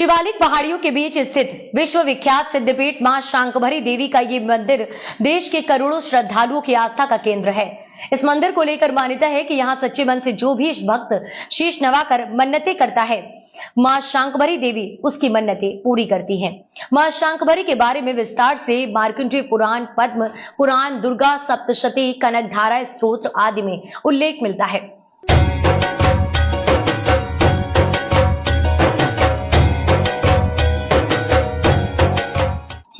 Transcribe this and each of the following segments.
शिवालिक पहाड़ियों के बीच स्थित विश्व विख्यात सिद्धपीठ मां शाकंभरी देवी का ये मंदिर देश के करोड़ों श्रद्धालुओं की आस्था का केंद्र है। इस मंदिर को लेकर मान्यता है कि यहाँ सच्चे मन से जो भी भक्त शीश नवाकर मन्नतें करता है, मां शाकंभरी देवी उसकी मन्नतें पूरी करती हैं। मां शाकंभरी के बारे में विस्तार से मार्कंडेय पुराण, पद्म पुराण, दुर्गा सप्तशती, कनकधारा स्तोत्र आदि में उल्लेख मिलता है।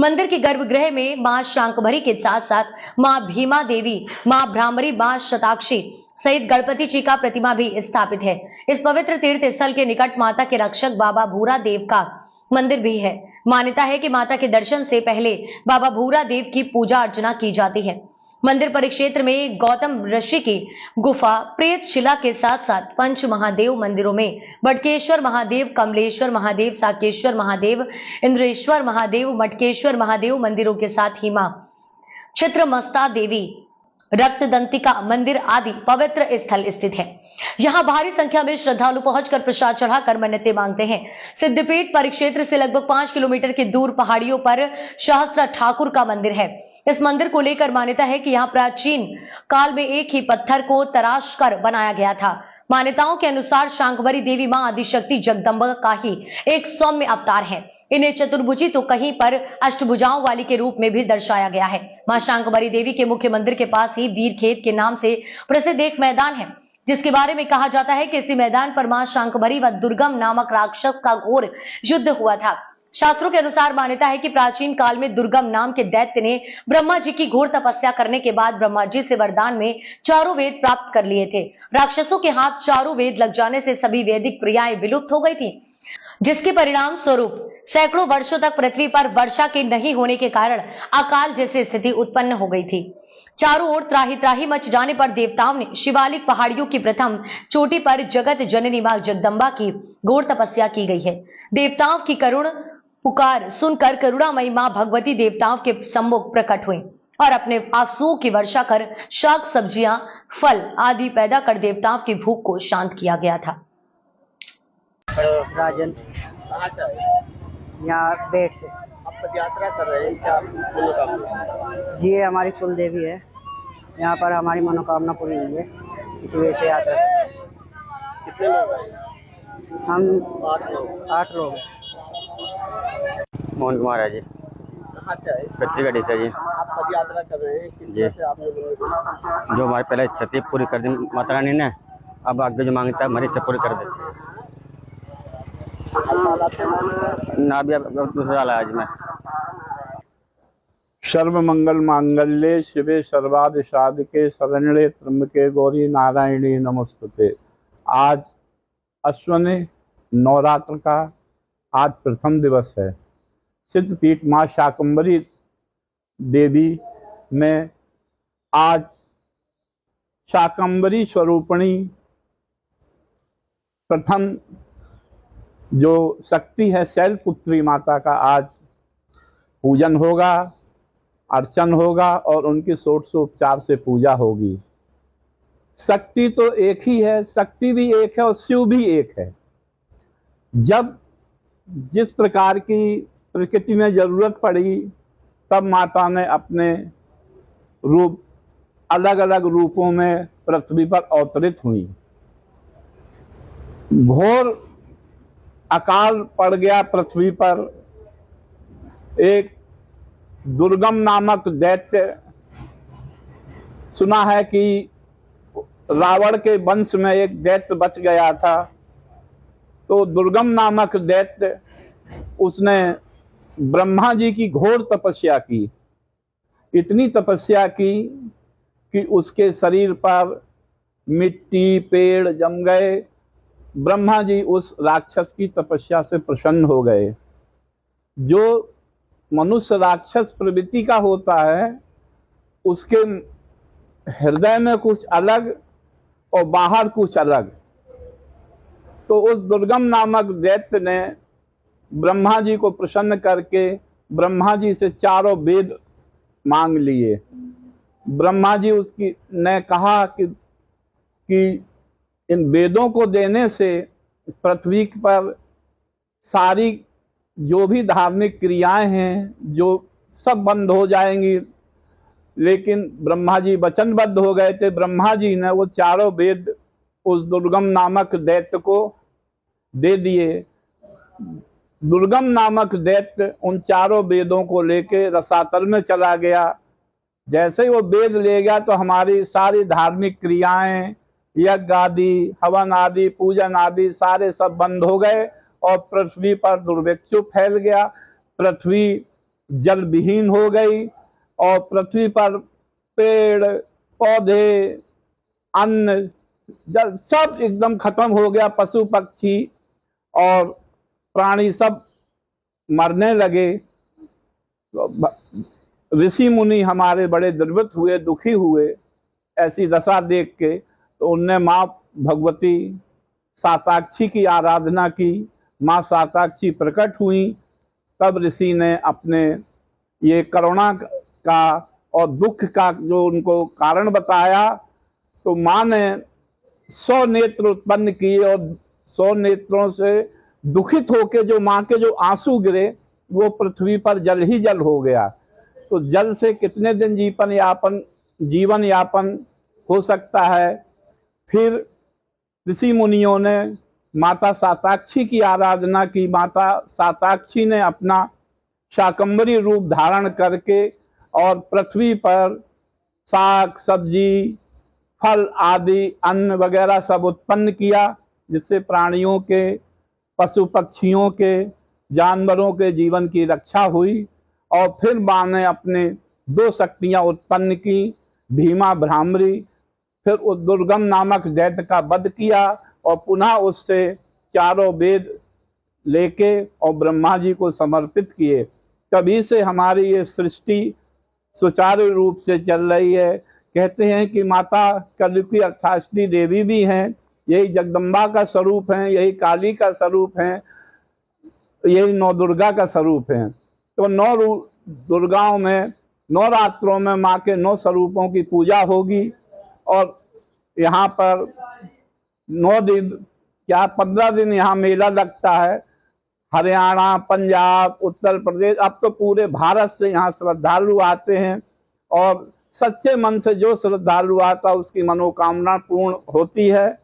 मंदिर के गर्भगृह में मां शाकंभरी के साथ साथ मां भीमा देवी, मां भ्रामरी, मां शताक्षी सहित गणपति जी का प्रतिमा भी स्थापित है। इस पवित्र तीर्थ स्थल के निकट माता के रक्षक बाबा भूरा देव का मंदिर भी है। मान्यता है कि माता के दर्शन से पहले बाबा भूरा देव की पूजा अर्चना की जाती है। मंदिर परिक्षेत्र में गौतम ऋषि की गुफा, प्रेत शिला के साथ साथ पंच महादेव मंदिरों में बटकेश्वर महादेव, कमलेश्वर महादेव, साकेश्वर महादेव, इंद्रेश्वर महादेव, मटकेश्वर महादेव मंदिरों के साथ ही मां छित्रमस्ता देवी, रक्तदंतिका मंदिर आदि पवित्र स्थल स्थित है। यहाँ भारी संख्या में श्रद्धालु पहुंचकर प्रसाद चढ़ाकर मन्नतें मांगते हैं। सिद्धपीठ परिक्षेत्र से लगभग 5 किलोमीटर की दूर पहाड़ियों पर सहस्त्र ठाकुर का मंदिर है। इस मंदिर को लेकर मान्यता है कि यहाँ प्राचीन काल में एक ही पत्थर को तराश कर बनाया गया था। मान्यताओं के अनुसार शाकंभरी देवी मां आदिशक्ति जगदम्बा का ही एक सौम्य अवतार है। इन्हें चतुर्भुजी तो कहीं पर अष्टभुजाओं वाली के रूप में भी दर्शाया गया है। मां शाकंभरी देवी के मुख्य मंदिर के पास ही वीरखेत के नाम से प्रसिद्ध एक मैदान है, जिसके बारे में कहा जाता है कि इसी मैदान पर मां शाकंभरी व दुर्गम नामक राक्षस का घोर युद्ध हुआ था। शास्त्रों के अनुसार मान्यता है कि प्राचीन काल में दुर्गम नाम के दैत्य ने ब्रह्मा जी की घोर तपस्या करने के बाद ब्रह्मा जी से वरदान में चारों वेद प्राप्त कर लिए थे। राक्षसों के हाथ चारों वेद लग जाने से सभी वैदिक क्रियाएं विलुप्त हो गई थी, जिसके परिणाम स्वरूप सैकड़ों वर्षों तक पृथ्वी पर वर्षा के नहीं होने के कारण अकाल जैसी स्थिति उत्पन्न हो गई थी। चारों ओर त्राही त्राही मच जाने पर देवताओं ने शिवालिक पहाड़ियों की प्रथम चोटी पर जगत जननी मां जगदम्बा की घोर तपस्या की गई है। देवताओं की करुण पुकार सुनकर करुणामयी मां भगवती देवताओं के सम्मुख प्रकट हुई और अपने आंसुओं की वर्षा कर शाक सब्जियां, फल आदि पैदा कर देवताओं की भूख को शांत किया गया था। राजन यहाँ बेट से आप पद यात्रा कर रहे हैं, क्या मनोकामना? जी, ये हमारी कुल देवी है। यहाँ पर हमारी मनोकामना पूरी हुई है, इसी वजह से यात्रा कर रहे हैं। कितने लोग आए? हम 8 लोग। हैं। मोहन कुमार है जी। कहाँ से आए? कच्ची गढ़ी से जी। आप पद यात्रा कर रहे हैं, किस जी। तरह से आपने मनोकामना? जो हमारे पहले इच्छा थी पूरी कर दी माता रानी ने, अब आगे जो मांगता है हमारी इच्छा पूरी कर देती है। ना भी अब दूसरा साल है आज मैं। सर्वमंगल मांगल्ये शिवे सर्वार्थ साधके शरण्ये त्र्यंबके गौरी नारायणी नमोस्तुते। आज अश्विनी नवरात्र का आज प्रथम दिवस है। सिद्धपीठ मां शाकंभरी देवी में आज शाकंभरी स्वरूपिणी प्रथम जो शक्ति है शैलपुत्री माता का आज पूजन होगा, अर्चन होगा और उनकी षोडशोपचार से पूजा होगी। शक्ति तो एक ही है, शक्ति भी एक है और शिव भी एक है। जब जिस प्रकार की प्रकृति में जरूरत पड़ी तब माता ने अपने रूप अलग अलग रूपों में पृथ्वी पर अवतरित हुई। घोर अकाल पड़ गया पृथ्वी पर। एक दुर्गम नामक दैत्य, सुना है कि रावण के वंश में एक दैत्य बच गया था, तो दुर्गम नामक दैत्य उसने ब्रह्मा जी की घोर तपस्या की। इतनी तपस्या की कि उसके शरीर पर मिट्टी पेड़ जम गए। ब्रह्मा जी उस राक्षस की तपस्या से प्रसन्न हो गए। जो मनुष्य राक्षस प्रवृत्ति का होता है, उसके हृदय में कुछ अलग और बाहर कुछ अलग। तो उस दुर्गम नामक दैत्य ने ब्रह्मा जी को प्रसन्न करके ब्रह्मा जी से चारों वेद मांग लिए। ब्रह्मा जी उसकी ने कहा कि इन वेदों को देने से पृथ्वी पर सारी जो भी धार्मिक क्रियाएं हैं जो सब बंद हो जाएंगी। लेकिन ब्रह्मा जी वचनबद्ध हो गए थे। ब्रह्मा जी ने वो चारों वेद उस दुर्गम नामक दैत्य को दे दिए। दुर्गम नामक दैत्य उन चारों वेदों को लेके रसातल में चला गया। जैसे ही वो वेद ले गया तो हमारी सारी धार्मिक क्रियाएं, यज्ञ आदि, हवन आदि, पूजन आदि सारे सब बंद हो गए और पृथ्वी पर दुर्भिक्ष फैल गया। पृथ्वी जल विहीन हो गई और पृथ्वी पर पेड़ पौधे, अन्न, जल सब एकदम खत्म हो गया। पशु पक्षी और प्राणी सब मरने लगे। ऋषि मुनि हमारे बड़े द्रवित हुए, दुखी हुए ऐसी दशा देख के। तो उनने माँ भगवती साताक्षी की आराधना की। माँ साताक्षी प्रकट हुई। तब ऋषि ने अपने ये करुणा का और दुख का जो उनको कारण बताया, तो माँ ने 100 नेत्र उत्पन्न किए और 100 नेत्रों से दुखित होके जो माँ के जो आंसू गिरे वो पृथ्वी पर जल ही जल हो गया। तो जल से कितने दिन जीवन यापन हो सकता है। फिर ऋषि मुनियों ने माता साताक्षी की आराधना की। माता साताक्षी ने अपना शाकंभरी रूप धारण करके और पृथ्वी पर साग सब्जी, फल आदि, अन्न वगैरह सब उत्पन्न किया, जिससे प्राणियों के, पशु पक्षियों के, जानवरों के जीवन की रक्षा हुई। और फिर माँ ने अपने 2 शक्तियाँ उत्पन्न की, भीमा भ्रामरी। फिर उस दुर्गम नामक दैत्य का वध किया और पुनः उससे चारों वेद लेके और ब्रह्मा जी को समर्पित किए। तभी से हमारी ये सृष्टि सुचारू रूप से चल रही है। कहते हैं कि माता कलिकी अर्थाष्टी देवी भी हैं, यही जगदम्बा का स्वरूप हैं, यही काली का स्वरूप हैं, यही 9 दुर्गा का स्वरूप हैं। तो 9 दुर्गाओं में नवरात्रों में माँ के 9 स्वरूपों की पूजा होगी। और यहाँ पर 9 दिन क्या 15 दिन यहाँ मेला लगता है। हरियाणा, पंजाब, उत्तर प्रदेश, अब तो पूरे भारत से यहाँ श्रद्धालु आते हैं और सच्चे मन से जो श्रद्धालु आता उसकी मनोकामना पूर्ण होती है।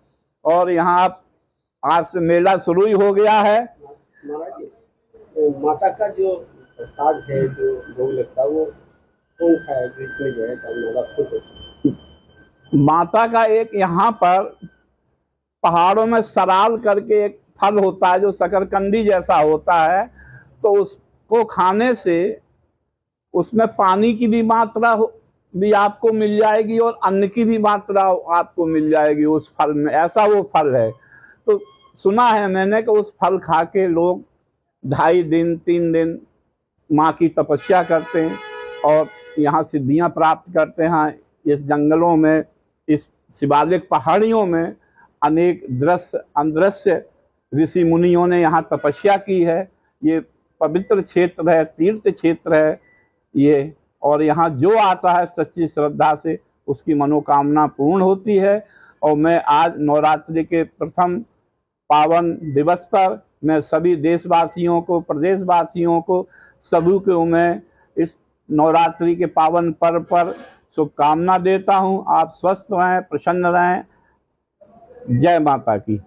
और यहाँ आज से मेला शुरू ही हो गया है। महाराज जी, तो माता का जो प्रसाद है, जो भोग लगता है, वो कौन सा है जिसमें जो है माता का एक यहाँ पर पहाड़ों में सराल करके एक फल होता है जो शकरकंदी जैसा होता है। तो उसको खाने से उसमें पानी की भी मात्रा भी आपको मिल जाएगी और अन्न की भी मात्रा आपको मिल जाएगी उस फल में। ऐसा वो फल है। तो सुना है मैंने कि उस फल खा के लोग 2.5 दिन 3 दिन माँ की तपस्या करते हैं और यहाँ सिद्धियाँ प्राप्त करते हैं। इस जंगलों में, इस शिवालिक पहाड़ियों में अनेक अदृश्य ऋषि मुनियों ने यहाँ तपस्या की है। ये पवित्र क्षेत्र है, तीर्थ क्षेत्र है ये। और यहाँ जो आता है सच्ची श्रद्धा से उसकी मनोकामना पूर्ण होती है। और मैं आज नवरात्रि के प्रथम पावन दिवस पर मैं सभी देशवासियों को, प्रदेशवासियों को, सभी को मैं इस नवरात्रि के पावन पर्व पर शुभकामना देता हूँ। आप स्वस्थ रहें, प्रसन्न रहें। जय माता की।